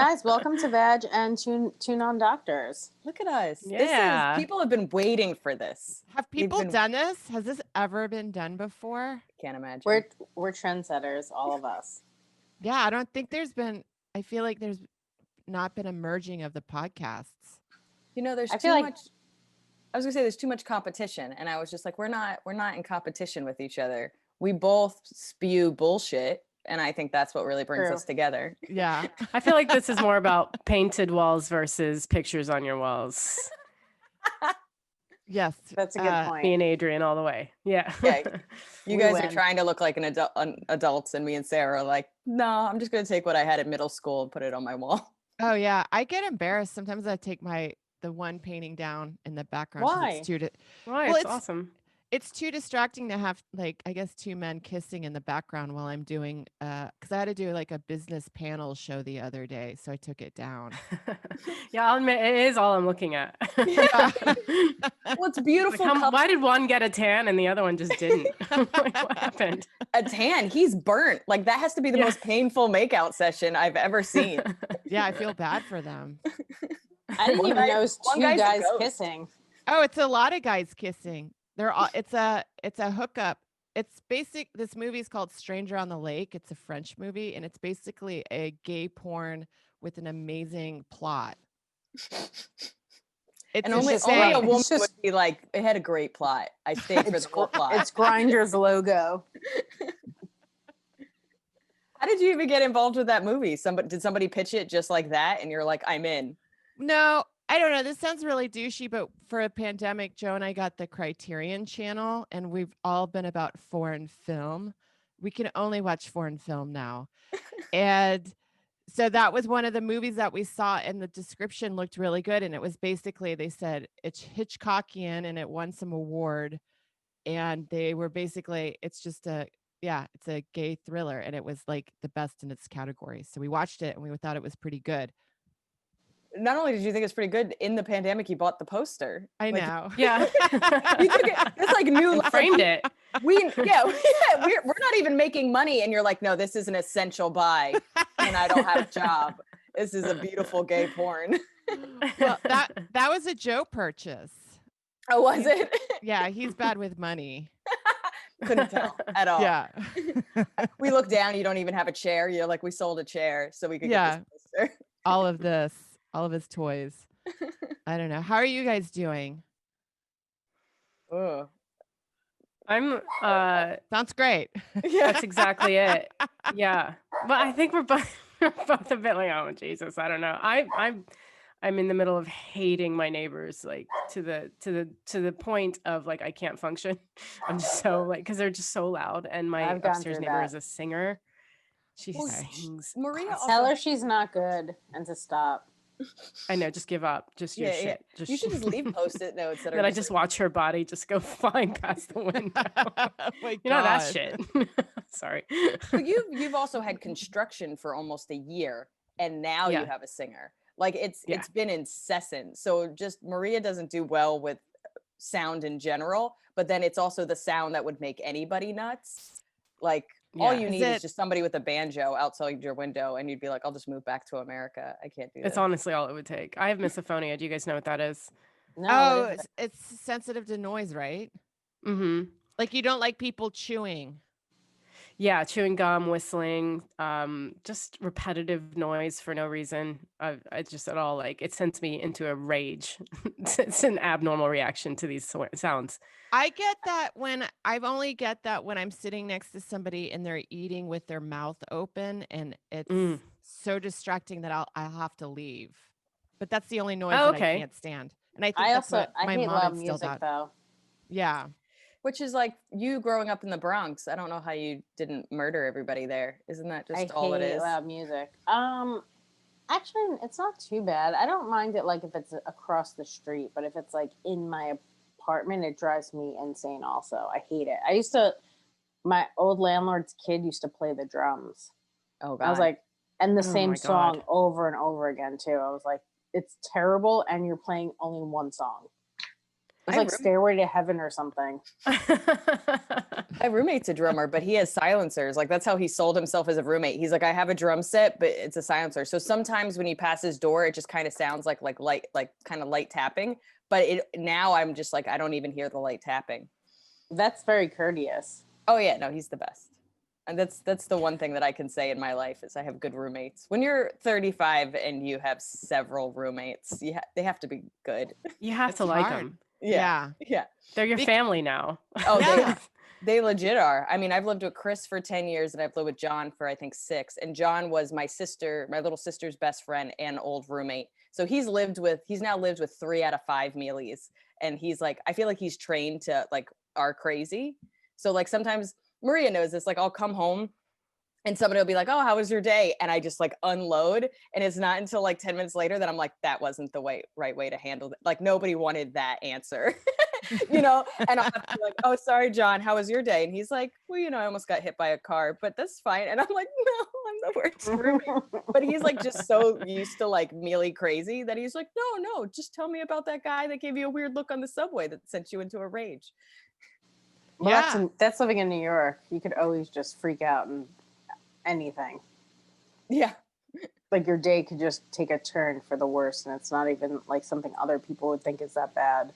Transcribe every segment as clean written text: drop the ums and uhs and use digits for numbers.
Guys, welcome to Vag and Two Non-Doctors. Look at us. Yeah. People have been waiting for this. Have people done this? Has this ever been done before? Can't imagine. We're trendsetters, all of us. Yeah, I don't think I feel like there's not been a merging of the podcasts. There's too much. I was gonna say there's too much competition, and I was just like, we're not in competition with each other. We both spew bullshit, and I think that's what really brings us together. Yeah. I feel like this is more about painted walls versus pictures on your walls. Yes, that's a good point. Me and Adrian all the way. Yeah. You guys are trying to look like adults, and me and Sarah are like, no, I'm just gonna take what I had at middle school and put it on my wall. Oh yeah, I get embarrassed sometimes. I take the one painting down in the background. Why? Why? Well, it's awesome. It's too distracting to have I guess two men kissing in the background while I'm doing because I had to do like a business panel show the other day, so I took it down. Yeah, I'll admit it is all I'm looking at. Well, it's beautiful. Like why did one get a tan and the other one just didn't? Like, what happened? A tan? He's burnt. Like that has to be the most painful makeout session I've ever seen. Yeah, I feel bad for them. I didn't even know it was two guys kissing. Oh, it's a lot of guys kissing. They're all. It's a hookup. It's this movie is called Stranger on the Lake. It's a French movie, and it's basically a gay porn with an amazing plot. And only a woman would be like, it had a great plot. I stayed for the whole plot. It's Grindr's logo. How did you even get involved with that movie? Did somebody pitch it just like that? And you're like, I'm in. No, I don't know. This sounds really douchey, but for a pandemic, Joe and I got the Criterion channel, and we've all been about foreign film. We can only watch foreign film now. And so that was one of the movies that we saw, and the description looked really good. And it was basically, they said it's Hitchcockian and it won some award. And they were basically, it's a gay thriller. And it was like the best in its category. So we watched it and we thought it was pretty good. Not only did you think it's pretty good, in the pandemic, you bought the poster. I know. Yeah. You took it. It's like new. Framed it. We're not even making money. And you're like, no, this is an essential buy. And I don't have a job. This is a beautiful gay porn. Well, that was a Joe purchase. Oh, was it? Yeah, he's bad with money. Couldn't tell at all. Yeah. We look down, you don't even have a chair. You're like, we sold a chair so we could get this poster. All of his toys. I don't know. How are you guys doing? Oh. I'm sounds great. Yeah, that's exactly it. Yeah. But I think we're both a bit like, oh Jesus, I don't know. I'm in the middle of hating my neighbors, like to the point of like I can't function. I'm just so like, because they're just so loud, and my upstairs neighbor is a singer. She sings. Maria, tell her she's not good and to stop. I know, just give up. Just your shit. You should just leave Post-it notes that are. Then I just watch her body just go flying past the window. You know that shit. Sorry. But you've also had construction for almost a year, and now you have a singer. Like it's been incessant. So just Maria doesn't do well with sound in general, but then it's also the sound that would make anybody nuts. Like all you need is just somebody with a banjo outside your window, and you'd be like, I'll just move back to America. I can't do this. It's honestly all it would take. I have misophonia. Do you guys know what that is? No. It's sensitive to noise, right? Mm-hmm. Like you don't like people chewing. Yeah, chewing gum, whistling, just repetitive noise for no reason. I just at all like it sends me into a rage. It's an abnormal reaction to these sounds. I get that when I'm sitting next to somebody and they're eating with their mouth open, and it's so distracting that I'll have to leave. But that's the only noise that I can't stand. And I think I hate loud music though. Yeah. Which is like you growing up in the Bronx. I don't know how you didn't murder everybody there. Isn't that just all it is? I hate loud music. Actually, it's not too bad. I don't mind it like if it's across the street, but if it's like in my apartment, it drives me insane also. I hate it. My old landlord's kid used to play the drums. Oh God. I was like, and the same song over and over again too. I was like, it's terrible, and you're playing only one song. It's like Stairway to Heaven or something. My roommate's a drummer, but he has silencers. Like that's how he sold himself as a roommate. He's like, I have a drum set, but it's a silencer. So sometimes when he passes his door, it just kind of sounds like light, like kind of light tapping. But now I'm just like, I don't even hear the light tapping. That's very courteous. Oh yeah, no, he's the best. And that's the one thing that I can say in my life is I have good roommates. When you're 35 and you have several roommates, they have to be good. You have to like them. Yeah. They're your family now. Oh, yeah. They legit are. I mean, I've lived with Chris for 10 years and I've lived with John for I think 6. And John was my little sister's best friend and old roommate. So he's now lived with 3 out of 5 Miele's. And he's like, I feel like he's trained to like are crazy. So like sometimes Maria knows this, like I'll come home and somebody will be like, oh, how was your day? And I just like unload. And it's not until like 10 minutes later that I'm like, that wasn't the right way to handle it. Like nobody wanted that answer, you know? And I'll have to be like, oh, sorry, John, how was your day? And he's like, well, you know, I almost got hit by a car, but that's fine. And I'm like, no, I'm the worst roommate. But he's like just so used to like Miele crazy that he's like, no, just tell me about that guy that gave you a weird look on the subway that sent you into a rage. Well, that's living in New York. You could always just freak out and anything. Yeah. Like your day could just take a turn for the worse and it's not even like something other people would think is that bad.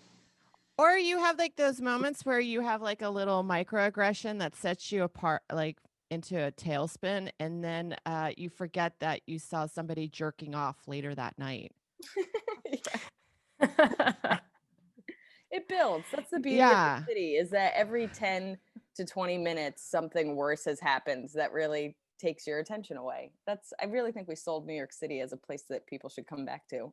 Or you have like those moments where you have like a little microaggression that sets you apart, like into a tailspin. And then you forget that you saw somebody jerking off later that night. It builds. That's the beauty of the city is that every 10 to 20 minutes, something worse has happened that really takes your attention away. I really think we sold New York City as a place that people should come back to.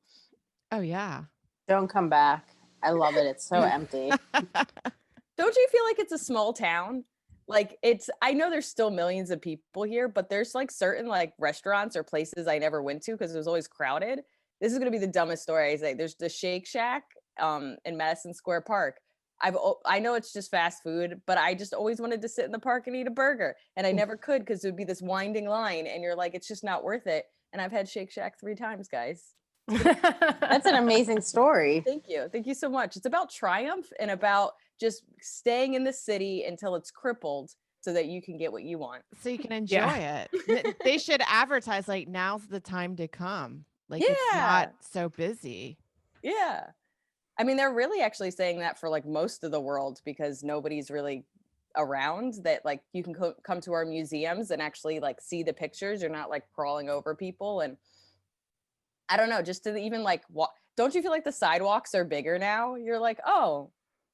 Oh yeah. Don't come back. I love it. It's so empty. Don't you feel like it's a small town? Like I know there's still millions of people here, but there's like certain like restaurants or places I never went to because it was always crowded. This is going to be the dumbest story I say. There's the Shake Shack in Madison Square Park. I know it's just fast food, but I just always wanted to sit in the park and eat a burger. And I never could because it would be this winding line and you're like, it's just not worth it. And I've had Shake Shack 3 times, guys. That's an amazing story. Thank you. Thank you so much. It's about triumph and about just staying in the city until it's crippled so that you can get what you want. So you can enjoy it. They should advertise like now's the time to come. Like it's not so busy. Yeah. I mean, they're really actually saying that for like most of the world because nobody's really around that like you can come to our museums and actually like see the pictures. You're not like crawling over people. And I don't know, just to even like don't you feel like the sidewalks are bigger now? You're like, oh,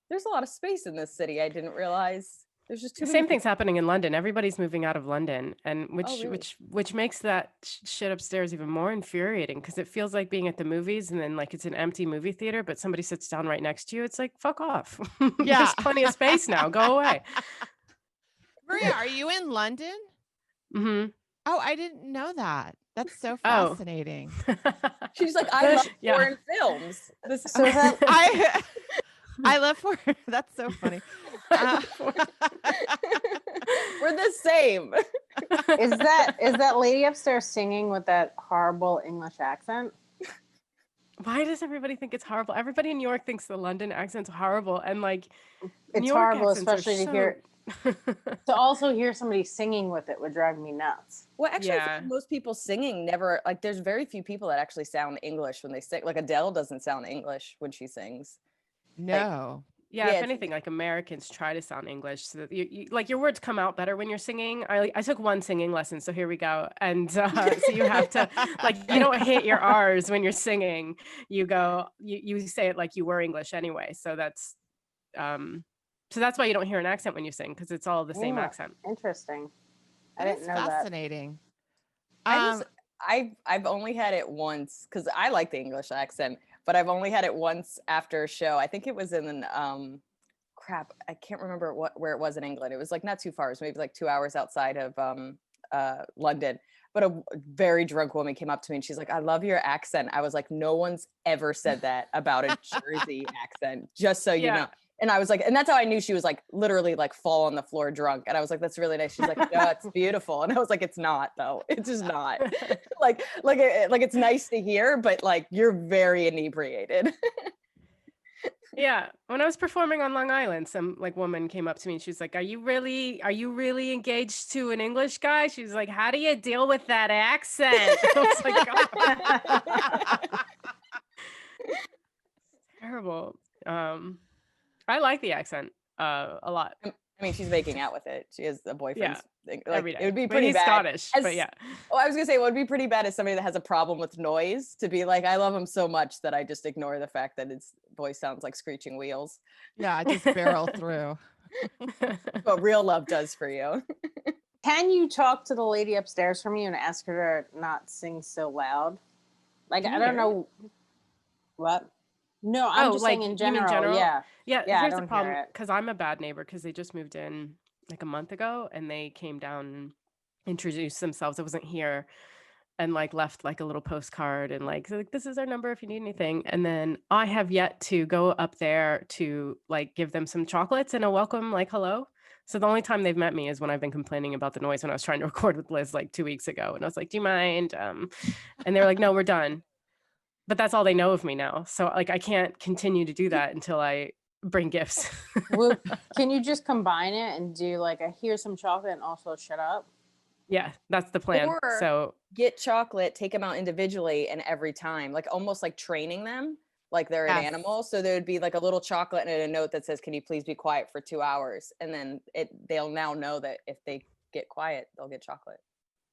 there's a lot of space in this city. I didn't realize there's just too many. Same thing's happening in London. Everybody's moving out of London, and which makes that shit upstairs even more infuriating because it feels like being at the movies and then like it's an empty movie theater, but somebody sits down right next to you. It's like fuck off. Yeah, there's plenty of space now. Go away. Maria, are you in London? Mm-hmm. Oh, I didn't know that. That's so fascinating. She's like, I love foreign films. I love foreign. That's so funny. We're the same. Is that lady upstairs singing with that horrible English accent? Why does everybody think it's horrible? Everybody in New York thinks the London accent's horrible, and like it's New York horrible, especially to hear. To also hear somebody singing with it would drive me nuts. Well, actually, I think most people singing never like. There's very few people that actually sound English when they sing. Like Adele doesn't sound English when she sings. No. If anything, like Americans try to sound English so that you like your words come out better when you're singing. I took one singing lesson, so here we go. And so you have to like you don't hit your R's when you're singing. You go, you say it like you were English anyway. So that's why you don't hear an accent when you sing because it's all the same accent. Interesting. I That's didn't know fascinating. that. I've only had it once because I like the English accent. But I've only had it once after a show. I think it was in I can't remember where it was in England. It was like not too far. It was maybe like 2 hours outside of London. But a very drunk woman came up to me and she's like, I love your accent. I was like, no one's ever said that about a Jersey accent, just so you know. And I was like, and that's how I knew she was like literally like fall on the floor drunk. And I was like, that's really nice. She's like, no, it's beautiful. And I was like, it's not though. It's just not like it's nice to hear, but like you're very inebriated. Yeah, when I was performing on Long Island, some like woman came up to me and she's like, are you really engaged to an English guy? She's like, how do you deal with that accent?" I was like, God, terrible. I like the accent a lot. I mean, she's making out with it. She has a boyfriend. Yeah, Like, every it day. would be But pretty he's bad. Scottish, but yeah. Oh, I was gonna say, it would be pretty bad as somebody that has a problem with noise to be like, I love him so much that I just ignore the fact that his voice sounds like screeching wheels. Yeah, just barrel through. What real love does for you. Can you talk to the lady upstairs from you and ask her to not sing so loud? Like, Can I you don't hear it? know what. No, I'm just saying in You mean general. general? Yeah. Yeah, Yeah, I here's the don't problem hear it. because I'm a bad neighbor because they just moved in like a month ago and they came down and introduced themselves. I wasn't here and like left like a little postcard and like, so, like, this is our number if you need anything. And then I have yet to go up there to like give them some chocolates and a welcome like hello. So the only time they've met me is when I've been complaining about the noise when I was trying to record with Liz like 2 weeks ago. And I was like, do you mind? And they were like, no, we're done. But that's all they know of me now. So like I can't continue to do that until I bring gifts. Well, can you just combine it and do like a here's some chocolate and also shut up? Yeah, that's the plan. Or So get chocolate, take them out individually, and every time, like almost like training them like they're an Yes. animal. So there would be like a little chocolate and a note that says, can you please be quiet for 2 hours? And then they'll now know that if they get quiet, they'll get chocolate.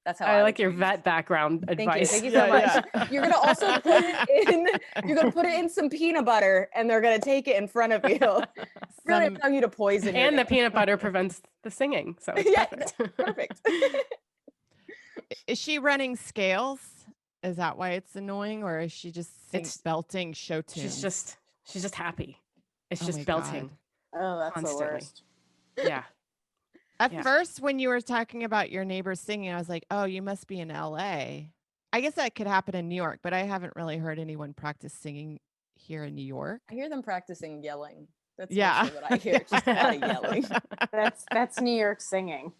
That's how I would like your train vet background advice. Thank you so much. Yeah. You're gonna also put it in. You're gonna put it in some peanut butter, and they're gonna take it in front of you. Really Some- tell you to poison. your And the neighbor. peanut butter prevents the singing. So it's Yeah, perfect. perfect. Is she running scales? Is that why it's annoying, or is she just It's- belting show tunes? She's just happy. It's Oh my just belting. God. Oh, that's Constantly. the worst. Yeah. At Yeah. first, when you were talking about your neighbors singing, I was like, oh, you must be in LA. I guess that could happen in New York, but I haven't really heard anyone practice singing here in New York. I hear them practicing yelling. That's Yeah. mostly what I hear. Just a lot of yelling. That's New York singing.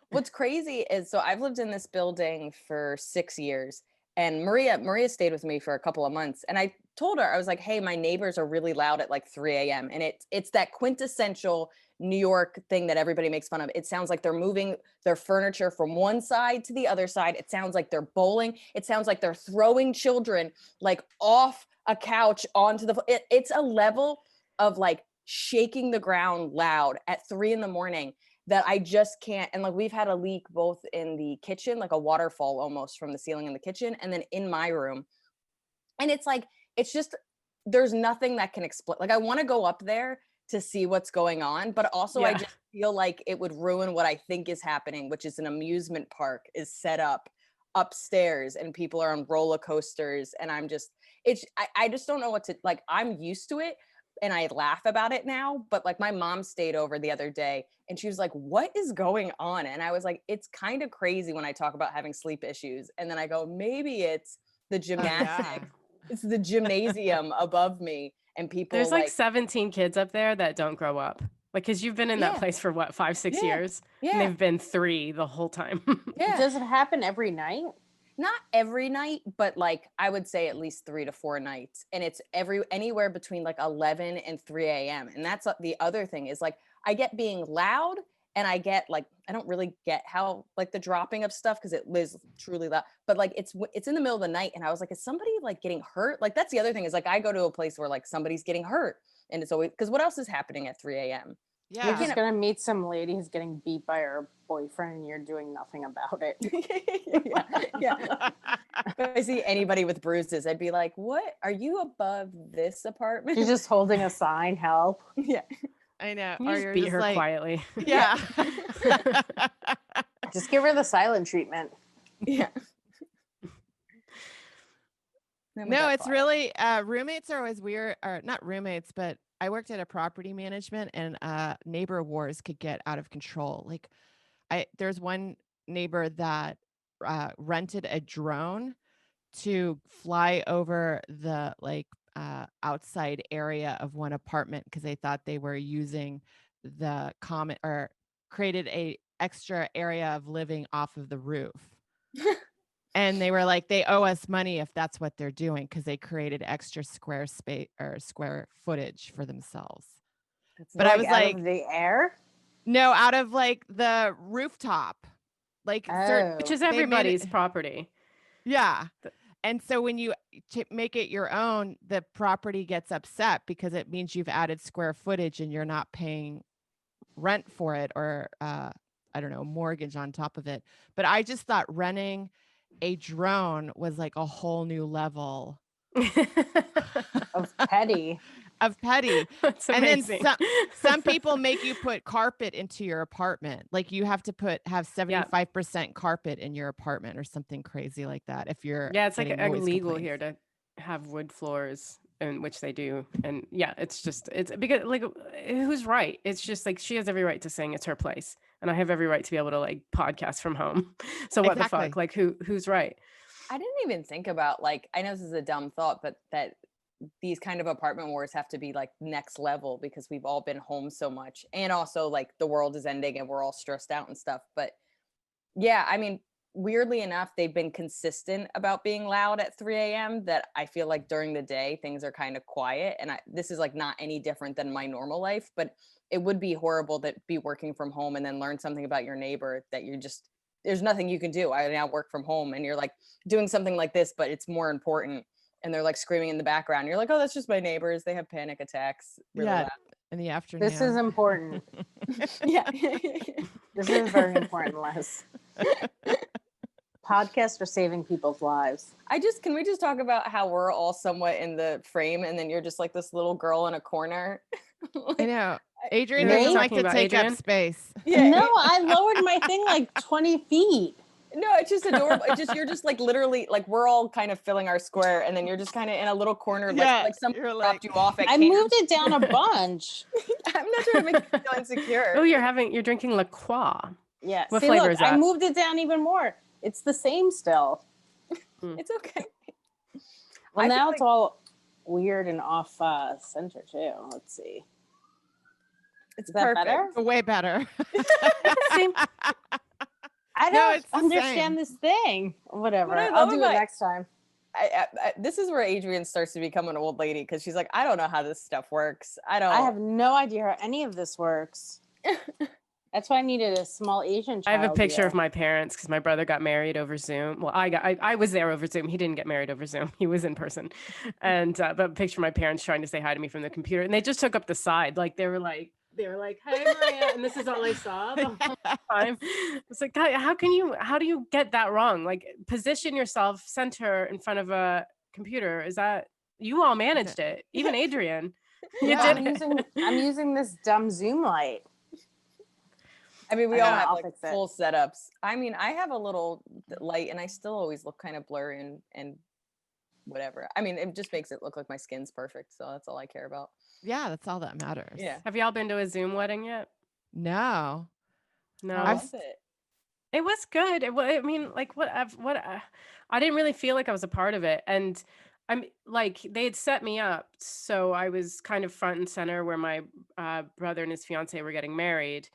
What's crazy is, so I've lived in this building for 6 years, and Maria stayed with me for a couple of months, and I told her, I was like, hey, my neighbors are really loud at like 3 a.m. and it's that quintessential New York thing that everybody makes fun of. It sounds like they're moving their furniture from one side to the other side. It sounds like they're bowling. It sounds like they're throwing children like off a couch onto the it's a level of like shaking the ground loud at 3 a.m. that I just can't. And like, we've had a leak both in the kitchen, like a waterfall almost from the ceiling in the kitchen, and then in my room. And it's like, it's just, there's nothing that can explain. Like, I want to go up there to see what's going on, but also I just feel like it would ruin what I think is happening, which is an amusement park is set up upstairs and people are on roller coasters. And I'm just, I just don't know what to, like, I'm used to it. And I laugh about it now, but like my mom stayed over the other day and she was like, what is going on? And I was like, it's kind of crazy when I talk about having sleep issues. And then I go, maybe it's the gymnastics. It's the gymnasium above me and people. There's like 17 kids up there that don't grow up. Like, cause you've been in that place for what, 5-6 years? Yeah. And they've been 3 the whole time. Yeah. Does it happen every night? Not every night, but like I would say at least 3 to 4 nights. And it's anywhere between like 11 and 3 a.m. And that's the other thing is like, I get being loud and I get like, I don't really get how like the dropping of stuff because it is truly loud, but like it's in the middle of the night. And I was like, is somebody like getting hurt? Like, that's the other thing is like, I go to a place where like somebody's getting hurt and it's always, because what else is happening at 3 a.m.? Yeah. You're just going to meet some lady who's getting beat by her boyfriend and you're doing nothing about it. Yeah. If I see anybody with bruises, I'd be like, what? Are you above this apartment? She's just holding a sign, help. Yeah. I know. You Or just you're beat just her like, quietly. yeah. Just give her the silent treatment. Yeah. No, it's really roommates are always weird, or not roommates, but I worked at a property management and neighbor wars could get out of control. Like there's one neighbor that rented a drone to fly over the like outside area of one apartment because they thought they were using the common or created a extra area of living off of the roof. And they were like, they owe us money if that's what they're doing, because they created extra square space or square footage for themselves. But I was out like, of the air? no, out of like the rooftop, like which is everybody's property. Yeah. And so when you make it your own, the property gets upset because it means you've added square footage and you're not paying rent for it, or I don't know, mortgage on top of it. But I just thought renting a drone was like a whole new level of petty. That's amazing. And then some people make you put carpet into your apartment. Like you have to have 75% carpet in your apartment or something crazy like that. If you're it's like illegal here to have wood floors, and which they do. And it's because like, who's right? It's just like, she has every right to sing. It's her place. And I have every right to be able to like podcast from home. So what the fuck? Like who's right? I didn't even think about, like, I know this is a dumb thought, but that these kind of apartment wars have to be like next level because we've all been home so much. And also like the world is ending and we're all stressed out and stuff. But yeah, I mean, weirdly enough, they've been consistent about being loud at 3 a.m. that I feel like during the day, things are kind of quiet. And this is like not any different than my normal life, but it would be horrible to be working from home and then learn something about your neighbor that there's nothing you can do. I now work from home and you're like doing something like this, but it's more important. And they're like screaming in the background. You're like, oh, that's just my neighbors. They have panic attacks. Really loud. In the afternoon. This is important. Yeah. This is very important, Les. Podcasts are saving people's lives. Can we just talk about how we're all somewhat in the frame and then you're just like this little girl in a corner? I know. Adrian doesn't like to take up space. Yeah. No, I lowered my thing like 20 feet. No, it's just adorable. You're just like literally like we're all kind of filling our square and then you're just kind of in a little corner like someone dropped you off at I moved it down a bunch. I'm not trying to make you feel insecure. Oh, you're drinking La Croix. Yeah. What flavor is that? I moved it down even more. It's the same still. It's okay. Well, now it's all weird and off center too. Let's see. It's perfect. Better? Way better. I don't understand this thing. Whatever. I'll do it next time. This is where Adrian starts to become an old lady because she's like, I don't know how this stuff works. I have no idea how any of this works. That's why I needed a small Asian child. I have a picture of my parents because my brother got married over Zoom. Well, I was there over Zoom. He didn't get married over Zoom. He was in person. And but a picture of my parents trying to say hi to me from the computer. And they just took up the side. Like they were like, hey, Maria. And this is all I saw the whole time. It's like, God, how do you get that wrong? Like position yourself center in front of a computer. Is that, you all managed it. Even Adrian. I'm using this dumb Zoom light. I mean, we all have like full setups. I mean, I have a little light and I still always look kind of blurry and whatever. I mean, it just makes it look like my skin's perfect. So that's all I care about. Yeah, that's all that matters. Yeah. Have y'all been to a Zoom wedding yet? No. How was it? It was good. I mean, like I didn't really feel like I was a part of it. And I'm like, they had set me up. So I was kind of front and center where my brother and his fiance were getting married.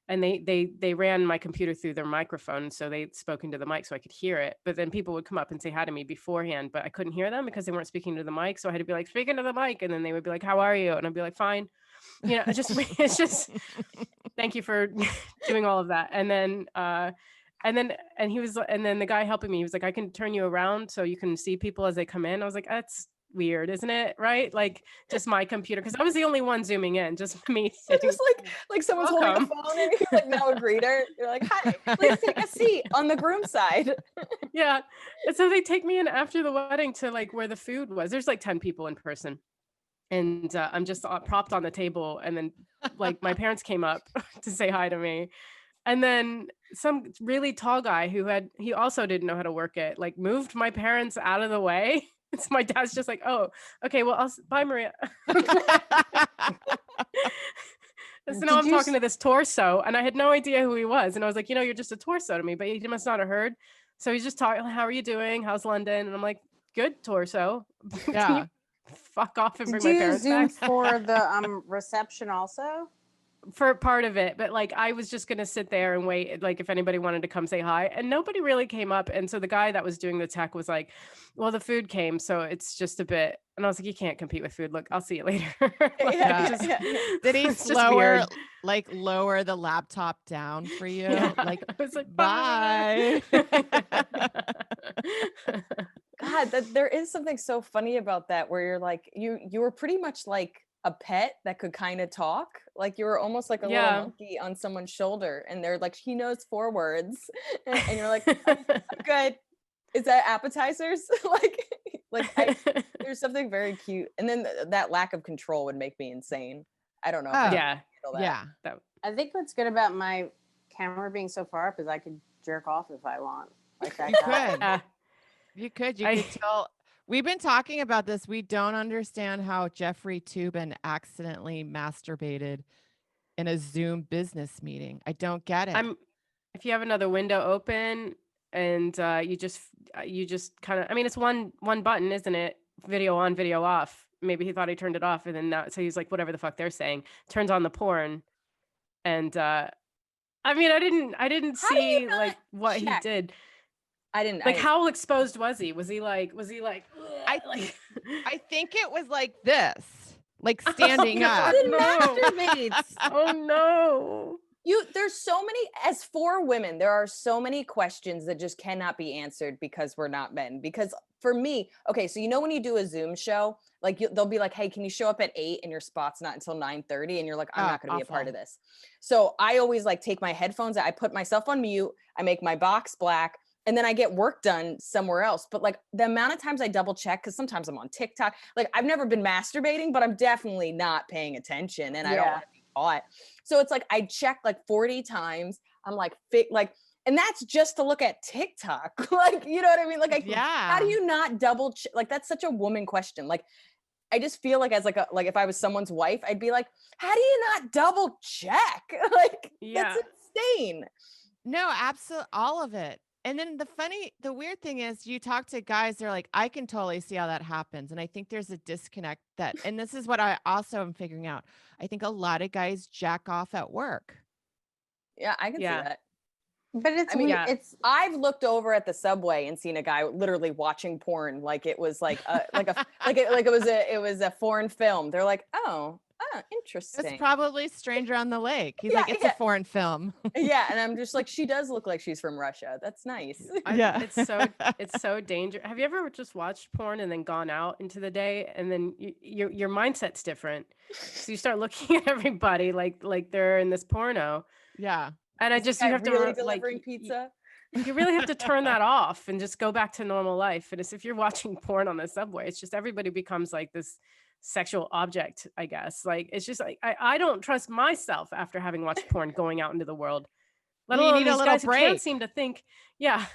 And they ran my computer through their microphone. So they spoke into the mic so I could hear it. But then people would come up and say hi to me beforehand, but I couldn't hear them because they weren't speaking to the mic. So I had to be like, speaking to the mic. And then they would be like, how are you? And I'd be like, fine. You know, it's just, thank you for doing all of that. And then the guy helping me, he was like, I can turn you around so you can see people as they come in. I was like, that's weird, isn't it? Right? Like just my computer, because I was the only one zooming in, just me sitting. Just like someone's holding a phone and you're like now a greeter. You're like, hi, please take a seat on the groom side. Yeah. And so they take me in after the wedding to like where the food was. There's like 10 people in person. And I'm just propped on the table. And then like my parents came up to say hi to me. And then some really tall guy he also didn't know how to work it, like moved my parents out of the way. So my dad's just like, oh, okay, well, bye, Maria. So now I'm talking to this torso, and I had no idea who he was. And I was like, you're just a torso to me, but he must not have heard. So he's just talking, how are you doing? How's London? And I'm like, good, torso. Yeah. Fuck off and bring my parents back. Did you Zoom for the reception also? for part of it, but like I was just gonna sit there and wait, like if anybody wanted to come say hi, and nobody really came up. And so the guy that was doing the tech was like, "Well, the food came, so it's just a bit." And I was like, "You can't compete with food. Look, I'll see you later." Did he it's just weird. lower the laptop down for you? Yeah. Like, I was like, bye. God, there is something so funny about that, where you're like, you were pretty much like a pet that could kind of talk. Like you were almost like a little monkey on someone's shoulder, and they're like, he knows 4 words, and you're like, I'm good. Is that appetizers? There's something very cute, and then that lack of control would make me insane. I don't know. If I could handle that. Yeah. I think what's good about my camera being so far up is I could jerk off if I want. Like that guy. You could tell. We've been talking about this. We don't understand how Jeffrey Toobin accidentally masturbated in a Zoom business meeting. I don't get it. If you have another window open and you just kind of, I mean, it's one button, isn't it? Video on, video off. Maybe he thought he turned it off, and then now, so he's like, whatever the fuck they're saying, turns on the porn. And I mean, I didn't see like what he did. I didn't like. How exposed was he? Was he like? I think it was like this, like standing up. Masturbates. Oh no. There's so many, as for women, there are so many questions that just cannot be answered because we're not men. Because for me, okay, so when you do a Zoom show, like they'll be like, hey, can you show up at 8 and your spot's not until 9:30? And you're like, I'm not going to be a part of this. So I always like take my headphones, I put myself on mute, I make my box black, and then I get work done somewhere else. But like the amount of times I double check, because sometimes I'm on TikTok, like I've never been masturbating, but I'm definitely not paying attention, and I don't want to be caught. So it's like I check like 40 times. I'm like, and that's just to look at TikTok. Like, you know what I mean? Like, how do you not double check? Like, that's such a woman question. Like, I just feel like as like if I was someone's wife, I'd be like, how do you not double check? Like, that's insane. No, absolutely. All of it. And then the weird thing is you talk to guys, they're like, I can totally see how that happens. And I think there's a disconnect and this is what I also am figuring out. I think a lot of guys jack off at work. Yeah, I can see that. But I've looked over at the subway and seen a guy literally watching porn. Like it was like it was a foreign film. They're like, oh, interesting. It's probably Stranger on the Lake. He's like, it's a foreign film. Yeah, and I'm just like, she does look like she's from Russia. That's nice. It's so dangerous. Have you ever just watched porn and then gone out into the day, and then your mindset's different, so you start looking at everybody like they're in this porno. Yeah. And you have really to delivering pizza. You really have to turn that off and just go back to normal life. And if you're watching porn on the subway, it's just everybody becomes like this sexual object, I guess. Like, it's just like, I don't trust myself after having watched porn going out into the world. Let alone these guys who can't seem to think. Yeah.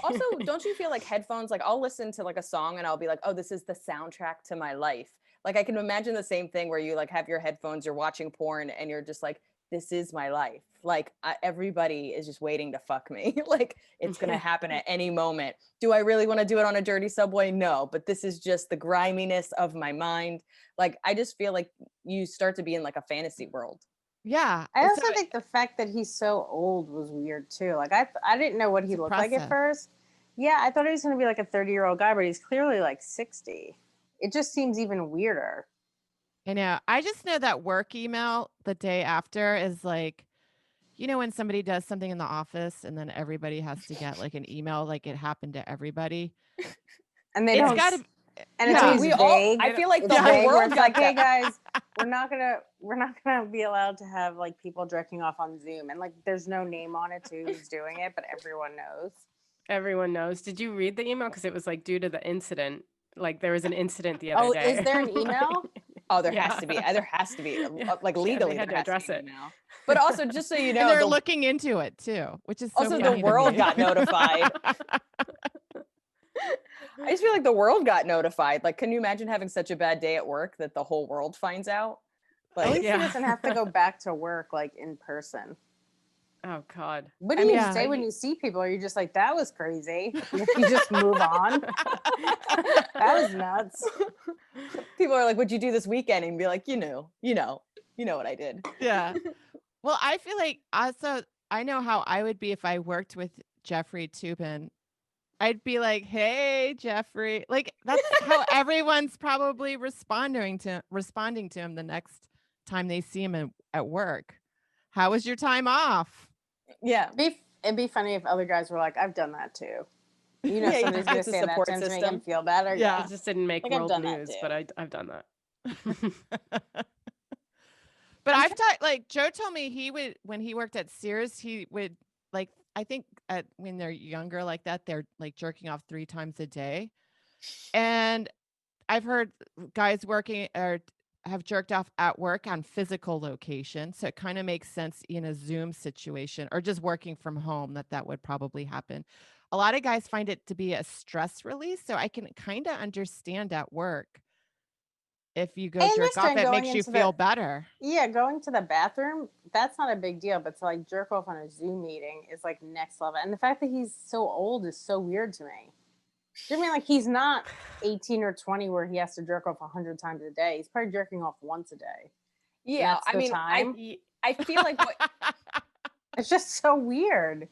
Also, don't you feel like headphones, like I'll listen to like a song and I'll be like, oh, this is the soundtrack to my life. Like I can imagine the same thing where you like have your headphones, you're watching porn and you're just like, this is my life. Like everybody is just waiting to fuck me. Like it's going to happen at any moment. Do I really want to do it on a dirty subway? No, but this is just the griminess of my mind. Like, I just feel like you start to be in like a fantasy world. Yeah. I also think the fact that he's so old was weird too. Like I didn't know what he looked like at first. Yeah. I thought he was going to be like a 30-year-old guy, but he's clearly like 60. It just seems even weirder. I know. I just know that work email the day after is like, when somebody does something in the office and then everybody has to get like an email, like it happened to everybody. And they don't. And it's always vague. I feel like the whole world like, hey guys, we're not gonna be allowed to have like people jerking off on Zoom, and like there's no name on it to who's doing it, but everyone knows. Everyone knows. Did you read the email? Because it was like due to the incident. Like there was an incident the other day. Oh, is there an email? Oh, there has to be. There has to be. Like legally, they had to address it. Email. But also, just so you know, and they're looking into it too, which is so also the world got notified. I just feel like the world got notified. Like, can you imagine having such a bad day at work that the whole world finds out? Like, at least he doesn't have to go back to work like in person. Oh God. What do you say when you see people? Are you just like, that was crazy? You just move on. That was nuts. People are like, what'd you do this weekend? And be like, you know. You know what I did. Yeah. Well, I feel like also I know how I would be if I worked with Jeffrey Toobin. I'd be like, "Hey, Jeffrey." Like that's how everyone's probably responding to him the next time they see him at work. How was your time off? Yeah. It'd be funny if other guys were like, I've done that too. You know, Yeah, somebody's going to it's a say that support to him to make system. him feel better. Yeah. It just didn't make Like, I've world done that news, too. but I've done that. But I've talked like Joe told me he would when he worked at Sears, he would like I think when they're younger like that, they're like jerking off 3 times a day. And I've heard guys working or have jerked off at work on physical location. So it kind of makes sense in a Zoom situation or just working from home that would probably happen. A lot of guys find it to be a stress release. So I can kind of understand at work if you go jerk off, it makes you feel better. Yeah, going to the bathroom, that's not a big deal. But to like jerk off on a Zoom meeting is like next level. And the fact that he's so old is so weird to me. Do you mean like he's not 18 or 20 where he has to jerk off 100 times a day? He's probably jerking off once a day. Yeah, I mean, I feel like it's just so weird.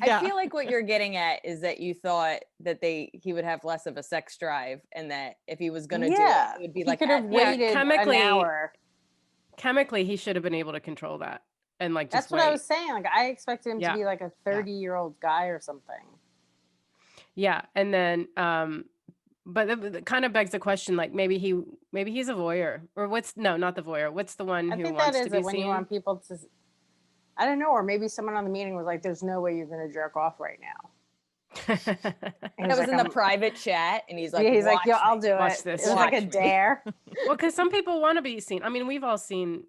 I feel like what you're getting at is that you thought that he would have less of a sex drive, and that if he was going to do it, it would be like could have waited an hour. Chemically, he should have been able to control that, and like just that's what I was saying. Like I expected him to be like a 30-year-old guy or something. Yeah, and then but it kind of begs the question, like maybe he's a voyeur, or not the voyeur. What's the one who wants to be when seen? You want people to, I don't know, or maybe someone on the meeting was like, "There's no way you're going to jerk off right now." It was like, in the private chat, and he's like, "Yeah, he's like, yeah, I'll do Watch it." This. It was like a dare. Well, because some people want to be seen. I mean, we've all seen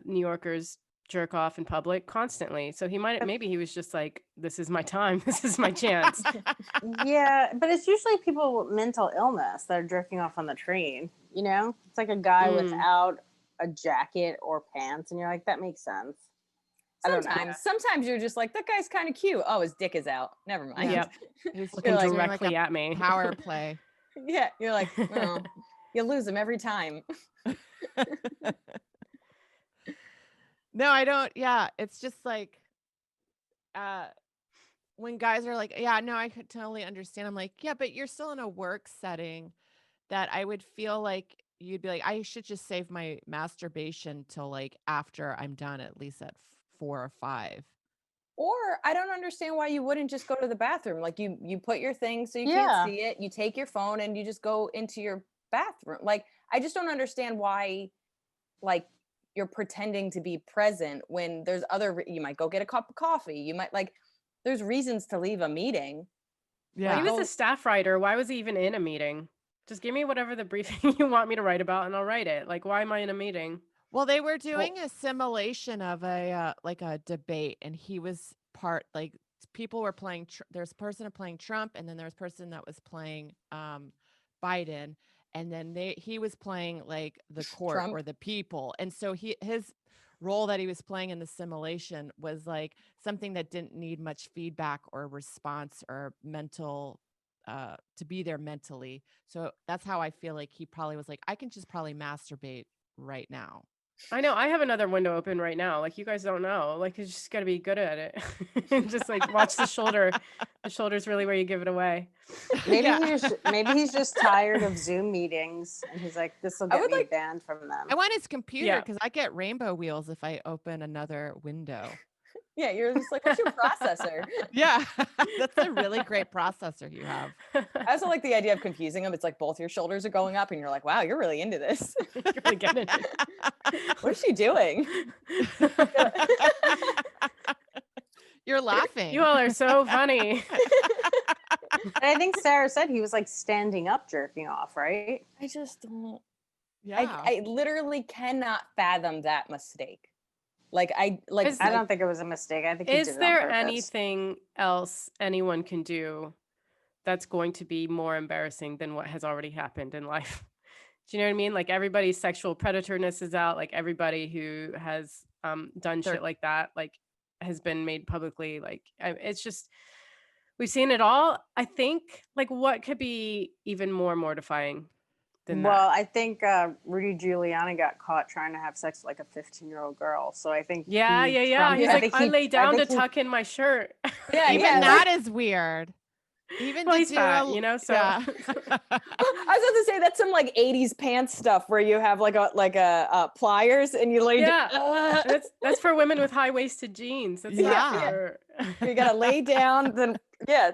New Yorkers jerk off in public constantly. So maybe he was just like, "This is my time. This is my chance." Yeah, but it's usually people with mental illness that are jerking off on the train. You know, it's like a guy without a jacket or pants, and you're like, that makes sense. Sometimes you're just like, that guy's kind of cute. Oh, his dick is out. Never mind. Yep. He's looking directly at me. Power play. Yeah, you're like, oh, you lose him every time. No, I don't. Yeah, it's just like when guys are like, yeah, no, I could totally understand. I'm like, yeah, but you're still in a work setting that I would feel like you'd be like, I should just save my masturbation till like after I'm done, at least at 4 or 5. Or I don't understand why you wouldn't just go to the bathroom. Like you put your thing so you can't see it. You take your phone and you just go into your bathroom. Like, I just don't understand why, like, you're pretending to be present when there's you might go get a cup of coffee. You might there's reasons to leave a meeting. Yeah. He was a staff writer. Why was he even in a meeting? Just give me whatever the briefing you want me to write about and I'll write it. Like, why am I in a meeting? Well, they were doing a simulation of a debate, and he was like people were playing. There's a person playing Trump, and then there's a person that was playing Biden, and then he was playing like the court Trump. Or the people, and so his role that he was playing in the simulation was like something that didn't need much feedback or response or mental to be there mentally. So that's how I feel like he probably was like, I can just probably masturbate right now. I know. I have another window open right now. Like, you guys don't know. Like, you just got to be good at it. Just like watch the shoulder. The shoulder's really where you give it away. Maybe he's just tired of Zoom meetings, and he's like, "This will get me banned from them." I want his computer because I get rainbow wheels if I open another window. Yeah, you're just like, what's your processor? Yeah, that's a really great processor you have. I also like the idea of confusing them. It's like both your shoulders are going up and you're like, wow, you're really into this. You're really getting it. What is she doing? You're laughing. You all are so funny. And I think Sarah said he was like standing up jerking off, right? I just don't. Yeah. I literally cannot fathom that mistake. I don't think it was a mistake. I think is there anything else anyone can do that's going to be more embarrassing than what has already happened in life? Do you know what I mean? Like, everybody's sexual predatorness is out. Like, everybody who has done shit like that, like, has been made publicly. Like, it's just, we've seen it all. I think, like, what could be even more mortifying than Well, that. I think Rudy Giuliani got caught trying to have sex with like a 15-year-old girl. So I think Yeah. Trump, He's I like, think I lay down to think he, tuck in my shirt. Yeah, Even yeah. that is weird. Even Well, to he's do fat, a, you know, so yeah. I was about to say that's some like 80s pants stuff where you have like a pliers and you lay yeah. That's for women with high-waisted jeans. That's not Yeah. for you gotta lay down. Then yeah,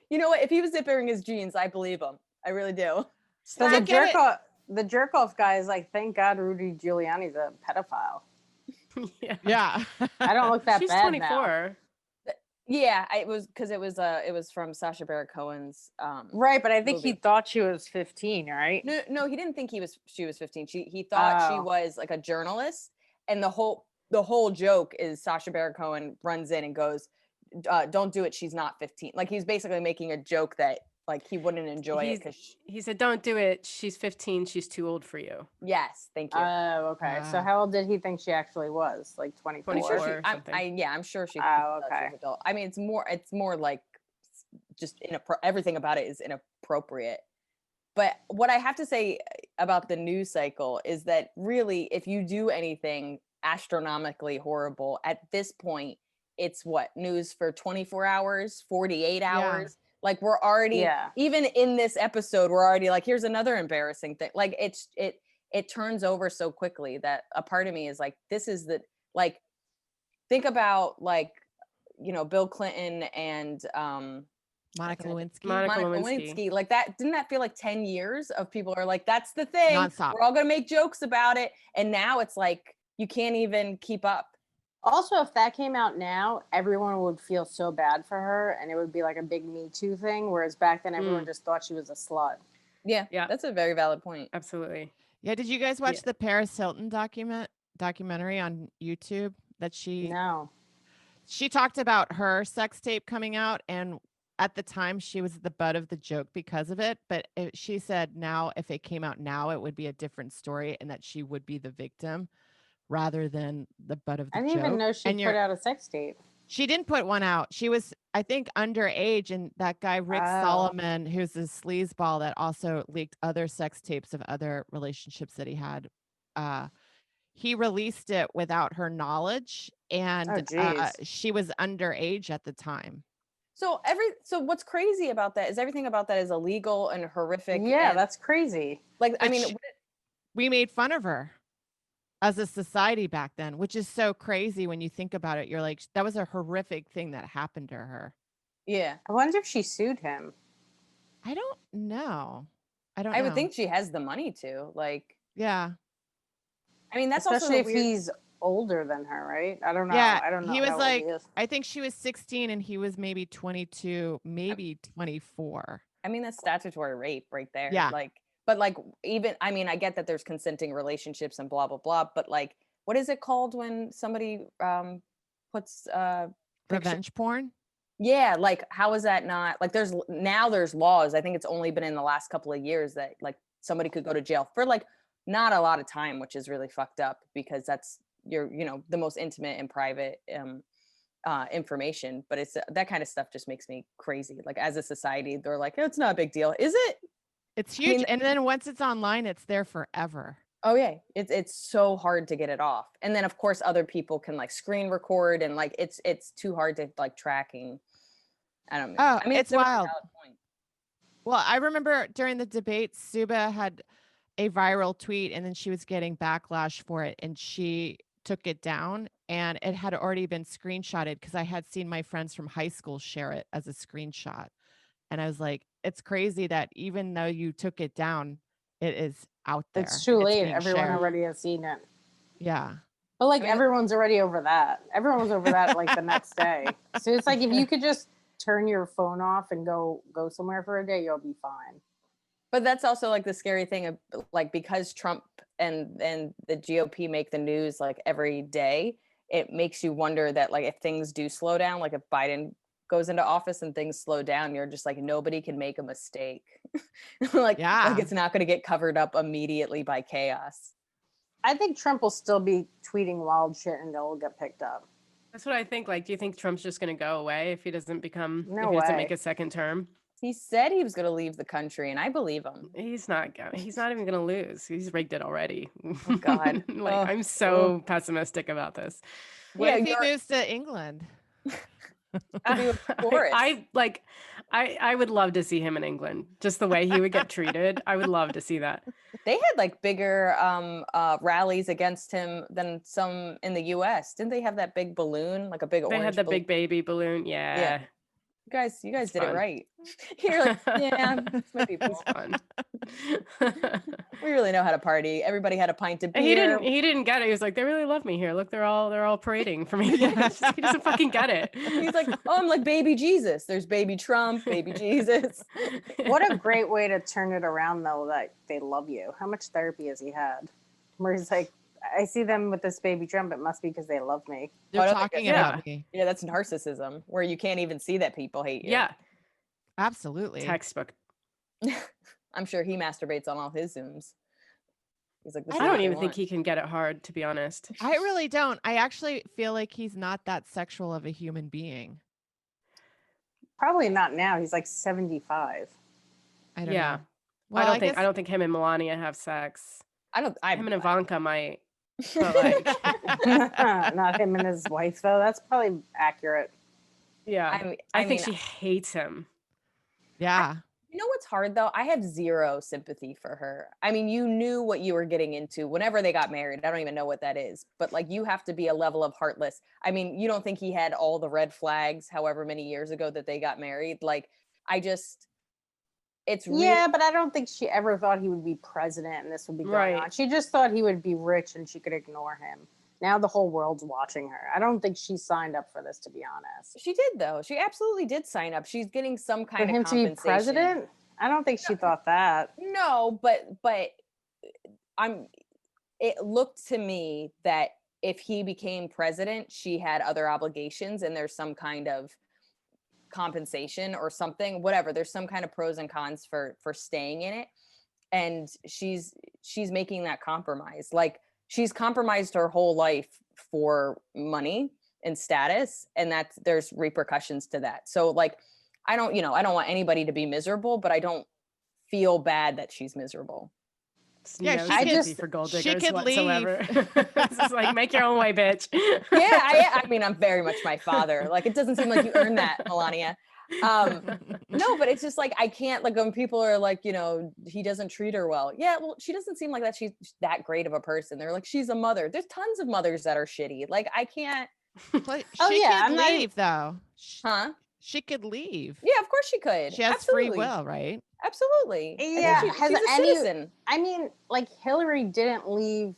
you know what? If he was zipping his jeans, I believe him. I really do. so I get it. the jerk off guy is like, thank God Rudy Giuliani's a pedophile. yeah. Yeah. I don't look that She's bad now. 24. Yeah, it was from Sacha Baron Cohen's Right, but I think movie. he thought she was 15, right? No, he didn't think she was 15. He thought she Oh. was like a journalist, and the whole joke is Sacha Baron Cohen runs in and goes, "Don't do it. She's not 15." Like he's basically making a joke that like he wouldn't enjoy it because He said, "Don't do it. She's 15. She's too old for you." yes, thank you. Oh, okay. So how old did he think she actually was? Like 24? I'm sure 24 or something. I'm sure she. Oh, thought she okay. was adult. I mean, it's more like just everything about it is inappropriate. But what I have to say about the news cycle is that really, if you do anything astronomically horrible at this point, it's what news for 24 hours, 48 hours. Like we're already, even in this episode, we're already like, here's another embarrassing thing. Like it turns over so quickly that a part of me is like, this is the, like, think about like, Bill Clinton and, Monica Lewinsky. Monica Lewinsky. like that, didn't that feel like 10 years of people are like, that's the thing. Nonstop. We're all gonna make jokes about it. And now it's like, you can't even keep up. Also, if that came out now, everyone would feel so bad for her and it would be like a big Me Too thing. Whereas back then, everyone just thought she was a slut. Yeah, that's a very valid point. Absolutely. Yeah. Did you guys watch the Paris Hilton documentary on YouTube that she talked about her sex tape coming out, and at the time she was the butt of the joke because of it, but she said now if it came out now it would be a different story and that she would be the victim rather than the butt of the joke. I didn't even know she put out a sex tape. She didn't put one out. She was, I think, underage, and that guy Rick Solomon, who's a sleazeball that also leaked other sex tapes of other relationships that he had, he released it without her knowledge, and she was underage at the time. So what's crazy about that is everything about that is illegal and horrific. Yeah, that's crazy. Like, I mean, we made fun of her as a society back then, which is so crazy when you think about it. You're like, that was a horrific thing that happened to her. Yeah. I wonder if she sued him. I don't know. I would think she has the money to, like. Yeah. I mean, that's especially also if he's older than her, right? I don't know. Yeah, I don't know. He was like, I think she was 16 and he was maybe 22, maybe 24. I mean, that's statutory rape right there. Yeah. Like, but like, even, I mean, I get that there's consenting relationships and blah, blah, blah, but like, what is it called when somebody puts revenge porn? Yeah, like how is that not like there's laws. I think it's only been in the last couple of years that like somebody could go to jail for like not a lot of time, which is really fucked up because that's the most intimate and private information. But it's that kind of stuff just makes me crazy. Like as a society, they're like, it's not a big deal. Is it? It's huge. I mean, and then once it's online, it's there forever. Oh yeah. It's so hard to get it off. And then of course other people can like screen record and like it's too hard to like tracking. I don't know. Oh, I mean, it's wild. Well, I remember during the debate, Suba had a viral tweet and then she was getting backlash for it and she took it down and it had already been screenshotted because I had seen my friends from high school share it as a screenshot. And I was like, it's crazy that even though you took it down, it is out there. It's too late. Everyone already has seen it. Yeah. But like everyone's already over that. Everyone was over that like the next day. So it's like if you could just turn your phone off and go somewhere for a day, you'll be fine. But that's also like the scary thing of like because Trump and the GOP make the news like every day, it makes you wonder that like if things do slow down, like if Biden goes into office and things slow down, you're just like nobody can make a mistake. like it's not going to get covered up immediately by chaos. I think Trump will still be tweeting wild shit and it'll get picked up. That's what I think. Like, do you think Trump's just going to go away if he doesn't become, No if he doesn't way. make a second term? He said he was going to leave the country, and I believe him. He's not going. He's not even going to lose. He's rigged it already. Oh, God. Like I'm so pessimistic about this. What if he moves to England? I would love to see him in England. Just the way he would get treated. I would love to see that. They had like bigger rallies against him than some in the US. Didn't they have that big balloon, like a big orange? They had the big baby balloon. Yeah. You guys did it right. You're like, yeah, it's my people. It's fun. We really know how to party. Everybody had a pint of beer. He didn't get it. He was like, they really love me here. Look, they're all parading for me. He doesn't fucking get it. He's like, oh, I'm like baby Jesus. There's baby Trump, baby Jesus. What a great way to turn it around, though, that they love you. How much therapy has he had? Where he's like, I see them with this baby Trump. It must be because they love me. They're talking about me. Yeah, that's narcissism, where you can't even see that people hate you. Yeah, absolutely. Textbook. I'm sure he masturbates on all his Zooms. He's like, I don't even think he can get it hard, to be honest. I really don't. I actually feel like he's not that sexual of a human being. Probably not now. He's like 75. I don't know. Well, I don't think him and Melania have sex. Him and Ivanka might. But like, not him and his wife, though. That's probably accurate. Yeah, I think she hates him. Yeah. You know what's hard, though? I have zero sympathy for her. I mean, you knew what you were getting into whenever they got married. I don't even know what that is. But like, you have to be a level of heartless. I mean, you don't think he had all the red flags however many years ago that they got married? Like, it's really... Yeah, but I don't think she ever thought he would be president and this would be going on. She just thought he would be rich and she could ignore him. Now the whole world's watching her. I don't think she signed up for this, to be honest. She did, though. She absolutely did sign up. She's getting some kind of compensation. For him to be president? I don't think she thought that. No, but it looked to me that if he became president, she had other obligations and there's some kind of compensation or something, whatever. There's some kind of pros and cons for staying in it. And she's making that compromise. Like, she's compromised her whole life for money and status, and there's repercussions to that. So like, I don't want anybody to be miserable, but I don't feel bad that she's miserable. Yeah, I just for gold diggers whatsoever. This is like, make your own way, bitch. Yeah, I mean, I'm very much my father. Like, it doesn't seem like you earned that, Melania. No, but it's just like, I can't, like, when people are like, he doesn't treat her well. Yeah, well, she doesn't seem like that she's that great of a person. They're like, she's a mother. There's tons of mothers that are shitty. Like, I can't. But she could leave, though. Huh? She could leave. Yeah, of course she could. She has free will, right? Absolutely. Yeah. She's a citizen. I mean, like, Hillary didn't leave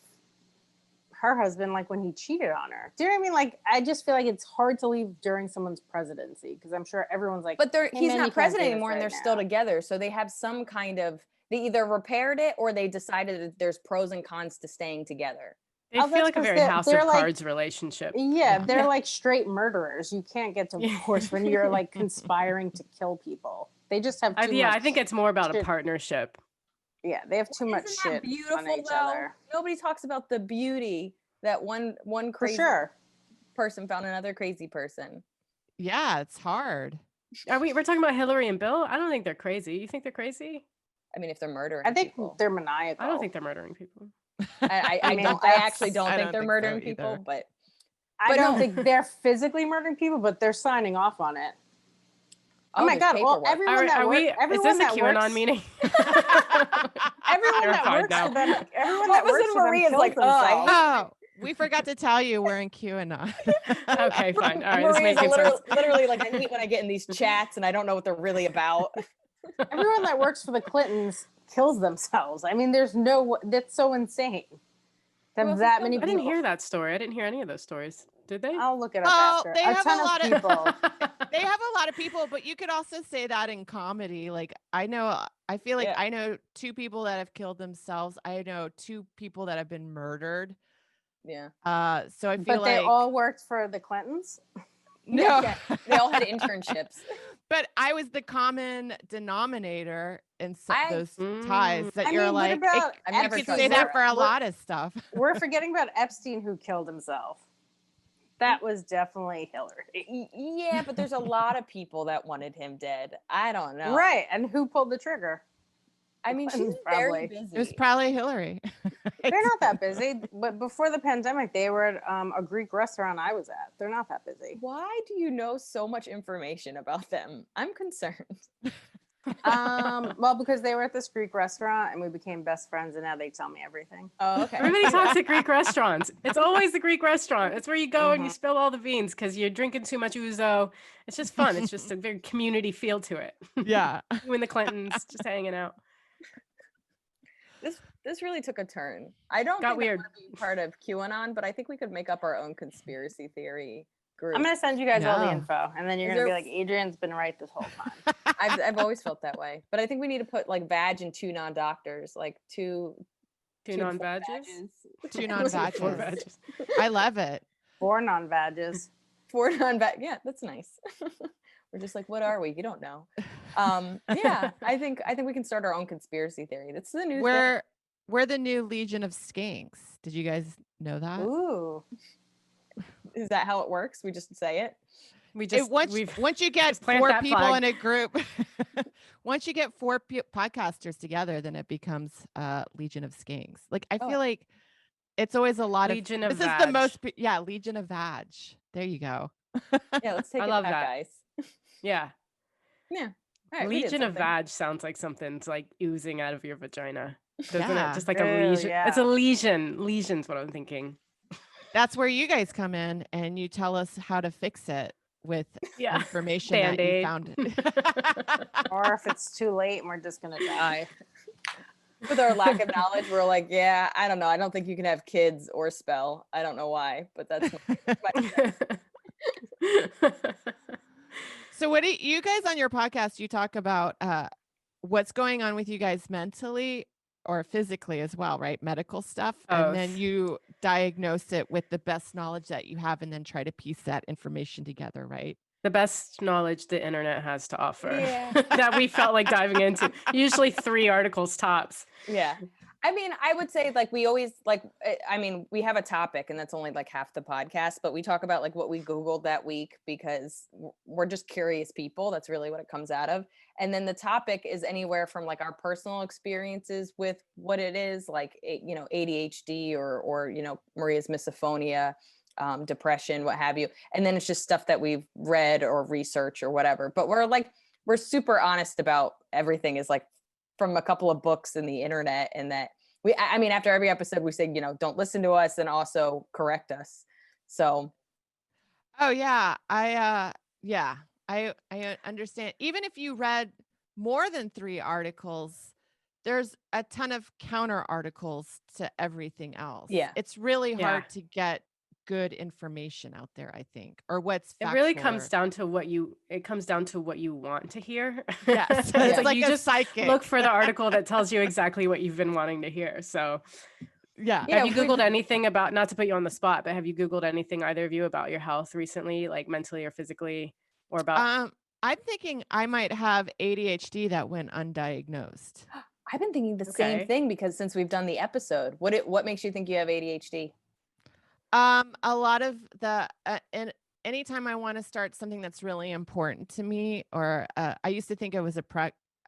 her husband like when he cheated on her. Do you know what I mean? Like, I just feel like it's hard to leave during someone's presidency because I'm sure everyone's like, but he's not president anymore and they're still together. So they have some kind of, they either repaired it or they decided that there's pros and cons to staying together. They feel like a very House of Cards relationship. Yeah, they're like straight murderers. You can't get divorced when you're like conspiring to kill people. They just have too much. I think it's more about a partnership. Yeah, they have too much shit on each other. Nobody talks about the beauty that one crazy person found another crazy person. Yeah, it's hard. We're talking about Hillary and Bill? I don't think they're crazy. You think they're crazy? I mean, if they're murdering people. They're maniacal. I don't think they're murdering people. I actually don't think they're murdering people, but I don't think they're physically murdering people, but they're signing off on it. Oh my God! Well, everyone that works. Is this a QAnon meeting? Everyone that works for them. Everyone that works for them kills themselves. Oh, we forgot to tell you we're in QAnon. Okay, fine. All right. Maria's literally like, I hate when I get in these chats and I don't know what they're really about. Everyone that works for the Clintons kills themselves. I mean, that's so insane. That many people. I didn't hear that story. I didn't hear any of those stories. Did they? I'll look it up after. They have a lot of people. They have a lot of people, but you could also say that in comedy. Like, I feel like I know 2 people that have killed themselves. I know 2 people that have been murdered. Yeah. So I feel but they all worked for the Clintons? No. Yeah, they all had internships. But I was the common denominator in those ties that you're like, I could say that for a lot of stuff. We're forgetting about Epstein, who killed himself. that was definitely Hillary. Yeah, but there's a lot of people that wanted him dead. I don't know. Right. And who pulled the trigger? I mean, she's very busy. It was probably Hillary. They're not that busy. But before the pandemic, they were at a Greek restaurant I was at. They're not that busy. Why do you know so much information about them? I'm concerned. Well, because they were at this Greek restaurant and we became best friends, and now they tell me everything. Oh, okay. Everybody talks at Greek restaurants. It's always the Greek restaurant. It's where you go and you spill all the beans because you're drinking too much ouzo. It's just fun. It's just a very community feel to it. Yeah. You and the Clintons just hanging out. This really took a turn. I don't Got think weird. I want to be part of QAnon, but I think we could make up our own conspiracy theory group. I'm going to send you guys all the No. info, and then you're going to be like, Adrian's been right this whole time. I've always felt that way, but I think we need to put like vag and two non-doctors, like two non-badges? Two Four non-badges. badges. I love it. 4 non-badges. 4 non-vag. Yeah, that's nice. We're just like, what are we? You don't know. Yeah, I think we can start our own conspiracy theory. That's the new thing. We're the new Legion of Skanks. Did you guys know that? Ooh. Is that how it works? We just say it. Once you get just plant 4 that people flag. in a group, once you get 4 podcasters together, then it becomes Legion of Skanks. Like I feel like it's always a lot Legion of of this Vag. is the most Legion of Vag. There you go. Yeah, let's take I it love back, that. guys. Yeah. Yeah. All right, we did Legion of something. Vag sounds like something's like oozing out of your vagina. Doesn't Yeah. it? Just like a Ooh, lesion. yeah. It's a lesion. Lesion's what I'm thinking. That's where you guys come in and you tell us how to fix it with Yeah. information that you Band-Aid. found. Or if it's too late and we're just going to die. With our lack of knowledge, we're like, yeah, I don't know. I don't think you can have kids or spell. I don't know why, but that's my So what do you guys on your podcast, you talk about what's going on with you guys mentally or physically as well, right? Medical stuff. And then Both. you diagnose it with the best knowledge that you have and then try to piece that information together, right? The best knowledge the internet has to offer Yeah. that we felt like diving into. Usually 3 articles tops. Yeah. I mean, I would say like we always like, I mean, we have a topic and that's only like half the podcast, but we talk about like what we Googled that week because we're just curious people. That's really what it comes out of. And then the topic is anywhere from like our personal experiences with what it is, like, you know, ADHD or, you know, Maria's misophonia, depression, what have you. And then it's just stuff that we've read or researched or whatever. But we're super honest about everything is like from a couple of books in the internet, and that I mean, after every episode we say, you know, don't listen to us and also correct us. So. Oh yeah. I understand. Even if you read more than 3 articles, there's a ton of counter articles to everything else. Yeah. It's really Yeah. hard to get good information out there, I think, or what's It really factual comes or- down to what you want to hear. Yes. It's It's like like you a just psychic. look for the article that tells you exactly what you've been wanting to hear. So Yeah. Yeah, have you Googled anything about, not to put you on the spot, but have you Googled anything, either of you, about your health recently, like mentally or physically, or about? I'm thinking I might have ADHD that went undiagnosed. I've been thinking the same Okay. thing because since we've done the episode, what makes you think you have ADHD? A lot of the and anytime I want to start something that's really important to me, or I used to think it was a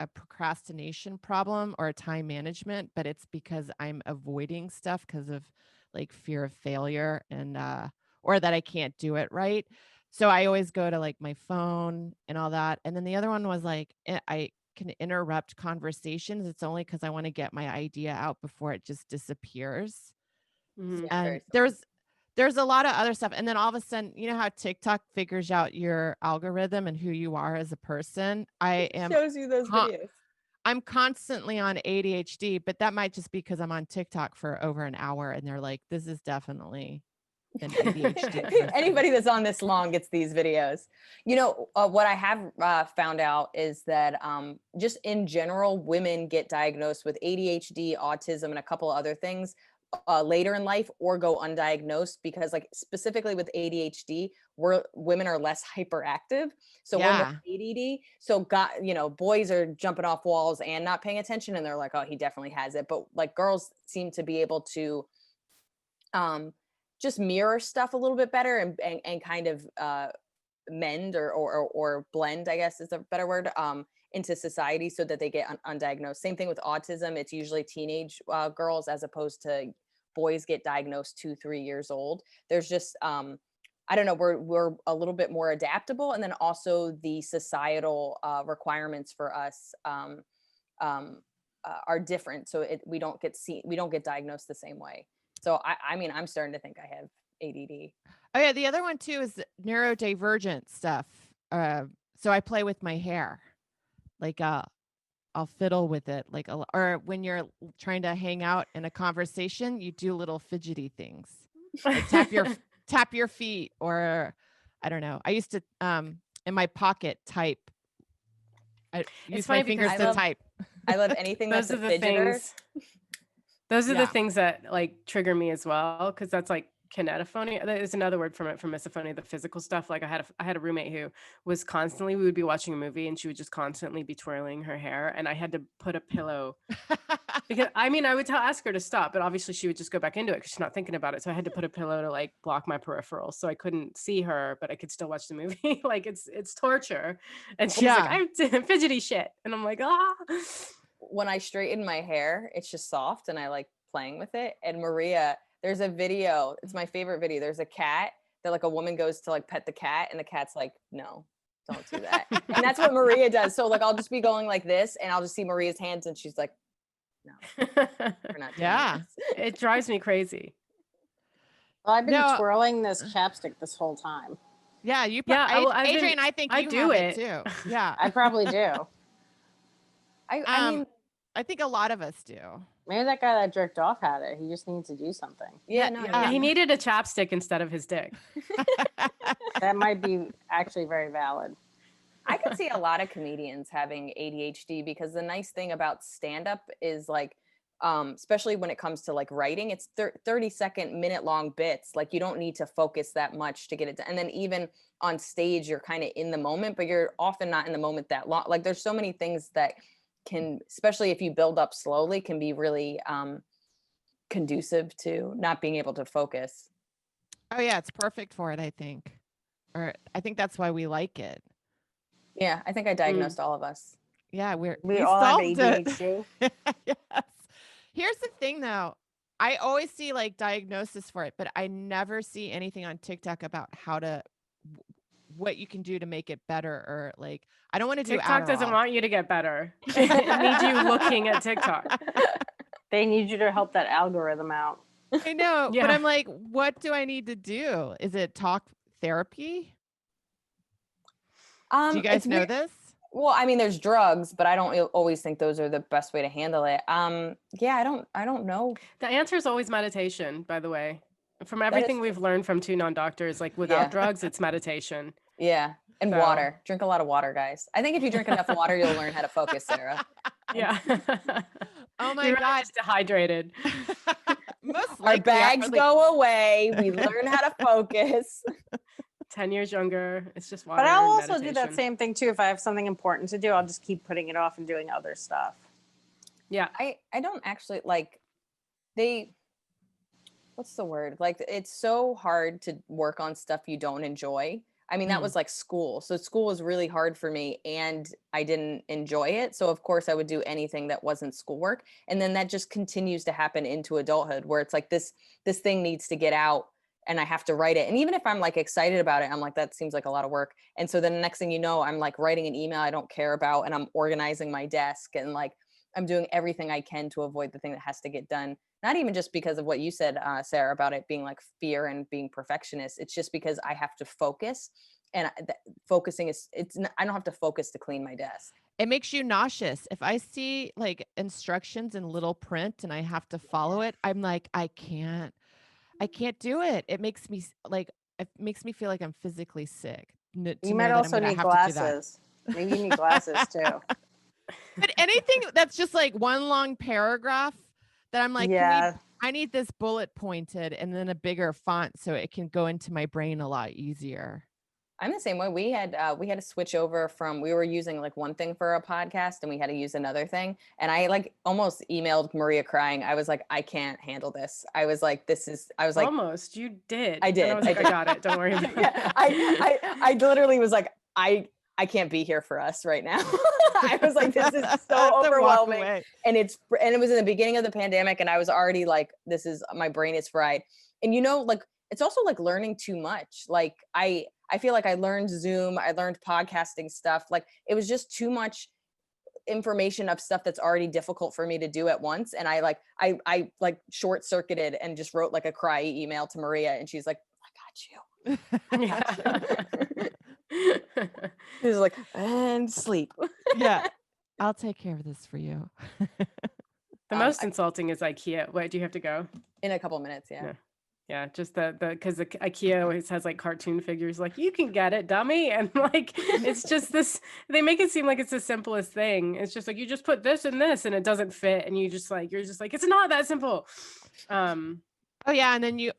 procrastination problem or a time management, but it's because I'm avoiding stuff because of like fear of failure and or that I can't do it right. So I always go to like my phone and all that. And then the other one was like I can interrupt conversations. It's only because I want to get my idea out before it just disappears. Mhm. Yeah, very And similar. there's a lot of other stuff. And then all of a sudden, you know how TikTok figures out your algorithm and who you are as a person? Shows you those videos. I'm constantly on ADHD, but that might just be because I'm on TikTok for over an hour and they're like, this is definitely an ADHD person. Anybody that's on this long gets these videos. You know, what I have found out is that just in general, women get diagnosed with ADHD, autism, and a couple of other things later in life or go undiagnosed because like specifically with ADHD, women are less hyperactive. So when Yeah. they're ADD, so boys are jumping off walls and not paying attention and they're like, oh, he definitely has it. But like girls seem to be able to just mirror stuff a little bit better and kind of mend or blend, I guess is a better word, into society so that they get undiagnosed. Same thing with autism. It's usually teenage girls as opposed to boys get diagnosed 2-3 years old. There's just I don't know, we're a little bit more adaptable, and then also the societal requirements for us are different, so we don't get diagnosed the same way. So I mean, I'm starting to think I have ADD. Oh yeah, the other one too is neurodivergent stuff. So I play with my hair, like I'll fiddle with it, like or when you're trying to hang out in a conversation, you do little fidgety things, like tap your feet, or I don't know. I used to in my pocket type. I use my fingers to type. I love anything that's a fidgeter. Those are the things that like trigger me as well, because that's like kinetophonia. That is another word from it, from misophonia, the physical stuff. Like I had a roommate who was constantly, we would be watching a movie and she would just constantly be twirling her hair, and I had to put a pillow because I mean I would ask her to stop, but obviously she would just go back into it because she's not thinking about it. So I had to put a pillow to like block my peripherals so I couldn't see her, but I could still watch the movie. Like it's torture. And she's like, I'm doing fidgety shit, and I'm like, ah. When I straighten my hair, it's just soft and I like playing with it. And Maria, there's a video, it's my favorite video. There's a cat that like a woman goes to like pet the cat, and the cat's like, no, don't do that. And that's what Maria does. So like I'll just be going like this and I'll just see Maria's hands and she's like, no, we're not doing this. It drives me crazy. Well, I've been twirling this chapstick this whole time. Yeah, you Adrian, I think you do it too. Yeah. I probably do. I mean, I think a lot of us do. Maybe that guy that jerked off had it. He just needs to do something. Yeah, he needed a chapstick instead of his dick. That might be actually very valid. I could see a lot of comedians having ADHD, because the nice thing about stand-up is like, especially when it comes to like writing, it's 30-second, minute-long bits. Like you don't need to focus that much to get it done. And then even on stage, you're kind of in the moment, but you're often not in the moment that long. Like there's so many things that can, especially if you build up slowly, can be really conducive to not being able to focus. Oh yeah, it's perfect for it, I think. Or I think that's why we like it. Yeah, I think I diagnosed all of us. Yeah, we all have ADHD. Yes. Here's the thing though. I always see like diagnosis for it, but I never see anything on TikTok about what you can do to make it better, or like I don't want to do TikTok Adderall. Doesn't want you to get better. It needs you looking at TikTok. They need you to help that algorithm out. I know, but I'm like, what do I need to do? Is it talk therapy? Do you guys know this? Well, I mean, there's drugs, but I don't always think those are the best way to handle it. Yeah, I don't know. The answer is always meditation, by the way. From everything we've learned from two non-doctors, like without drugs, it's meditation. Yeah. And water. Drink a lot of water, guys. I think if you drink enough water, you'll learn how to focus, Sarah. Yeah. Oh my God. Just dehydrated. Our bags go away. We learn how to focus. 10 years younger. It's just water. But I'll also do that same thing too. If I have something important to do, I'll just keep putting it off and doing other stuff. Yeah. I don't actually like what's the word? Like, it's so hard to work on stuff you don't enjoy. I mean, that was like school. So school was really hard for me and I didn't enjoy it. So of course I would do anything that wasn't schoolwork. And then that just continues to happen into adulthood, where it's like this thing needs to get out and I have to write it. And even if I'm like excited about it, I'm like, that seems like a lot of work. And so then the next thing you know, I'm like writing an email I don't care about, and I'm organizing my desk, and like I'm doing everything I can to avoid the thing that has to get done. Not even just because of what you said, Sarah, about it being like fear and being perfectionist. It's just because I have to focus, and focusing is, I don't have to focus to clean my desk. It makes you nauseous. If I see like instructions in little print and I have to follow it, I'm like, I can't do it. It makes me feel like I'm physically sick. You might also need glasses. Maybe you need glasses too. But anything that's just like one long paragraph that I'm like, I need this bullet pointed and then a bigger font so it can go into my brain a lot easier. I'm the same way. We had to switch over from, we were using like one thing for a podcast and we had to use another thing. And I like almost emailed Maria crying. I was like, I can't handle this. I was like, almost, you did. I did. And I was like, I got it. Don't worry about it. I literally was like, I can't be here for us right now. I was like, this is so overwhelming. And it was in the beginning of the pandemic and I was already like, my brain is fried. And like, it's also like learning too much. Like I feel like I learned Zoom, I learned podcasting stuff. Like it was just too much information of stuff that's already difficult for me to do at once. And I short circuited and just wrote like a cry email to Maria and she's like, I got you. She was like, and sleep. Yeah. I'll take care of this for you. The most insulting is IKEA. Wait, do you have to go? In a couple minutes, yeah. Yeah, just because the IKEA always has like cartoon figures, like you can get it, dummy, and like it's just this. They make it seem like it's the simplest thing. It's just like you just put this and this, and it doesn't fit, and you're just like it's not that simple. Oh yeah, and then you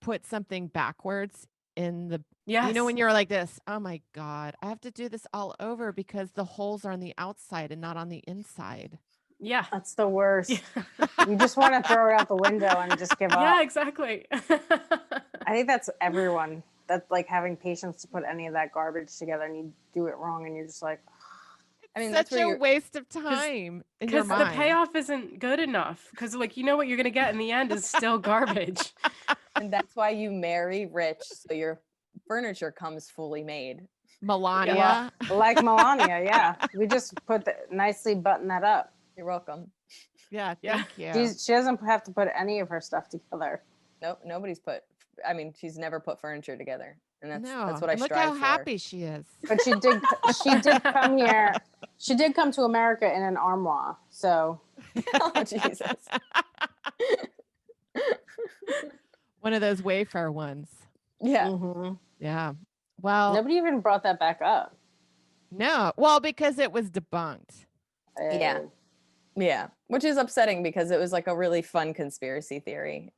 put something backwards in the. Yes. When you're like this, oh my God, I have to do this all over because the holes are on the outside and not on the inside. Yeah. That's the worst. Yeah. You just want to throw it out the window and just give up. Yeah, exactly. I think that's everyone. That's like having patience to put any of that garbage together and you do it wrong and you're just like, I mean, that's a waste of time. Because the payoff isn't good enough. Because like, what you're going to get in the end is still garbage. And that's why you marry rich. So your furniture comes fully made. Melania. Yeah, like Melania. Yeah. We just nicely button that up. You're welcome. Yeah, thank you. She doesn't have to put any of her stuff together. Nope, she's never put furniture together. And that's what I strive for. Look how happy she is. But she did come here. She did come to America in an armoire. So oh Jesus. One of those Wayfair ones. Yeah. Mm-hmm. Yeah. Well, nobody even brought that back up. No. Well, because it was debunked. Yeah. Which is upsetting because it was like a really fun conspiracy theory.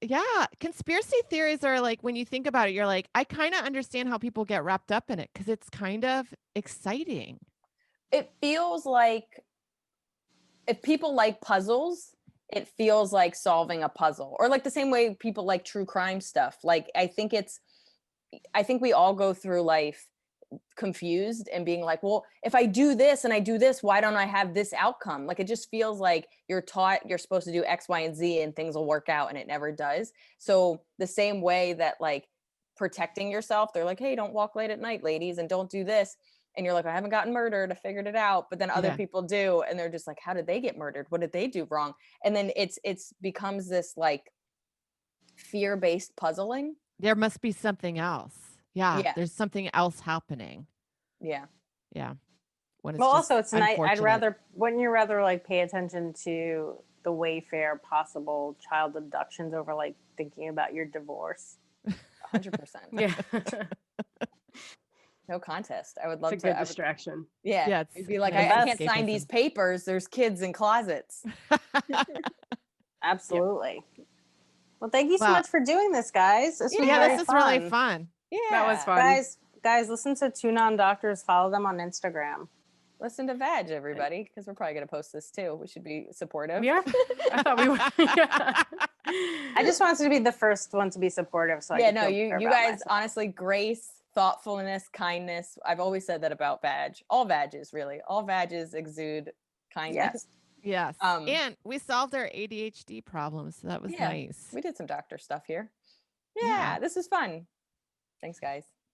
Yeah. Conspiracy theories are like, when you think about it, you're like, I kind of understand how people get wrapped up in it because it's kind of exciting. It feels like if people like puzzles, it feels like solving a puzzle, or like the same way people like true crime stuff. Like, I think we all go through life confused and being like, well, if I do this and I do this, why don't I have this outcome? Like, it just feels like you're taught you're supposed to do X, Y, and Z and things will work out, and it never does. So the same way that like protecting yourself, they're like, hey, don't walk late at night, ladies, and don't do this. And you're like, I haven't gotten murdered, I figured it out. But then other people do, and they're just like, how did they get murdered? What did they do wrong? And then it's becomes this like fear-based puzzling. There must be something else. Yeah. There's something else happening. Yeah. Well, also it's nice. Wouldn't you rather like pay attention to the Wayfair possible child abductions over like thinking about your divorce? 100%. Yeah. No contest. I would love it's a good distraction. Yeah. It'd be like, I can't sign these papers. There's kids in closets. Absolutely. Yeah. Well, thank you so much for doing this, guys. This was really fun. Yeah. That was fun. Guys, listen to Two Non-Doctors. Follow them on Instagram. Listen to Vag, everybody, because we're probably going to post this too. We should be supportive. Yeah. I thought we were. Yeah. I just wanted to be the first one to be supportive. So you guys, honestly, grace, thoughtfulness, kindness. I've always said that about Vag. All Vages, really. All Vages exude kindness. Yes. And we solved our ADHD problems. So that was nice. We did some doctor stuff here. Yeah, this is fun. Thanks, guys.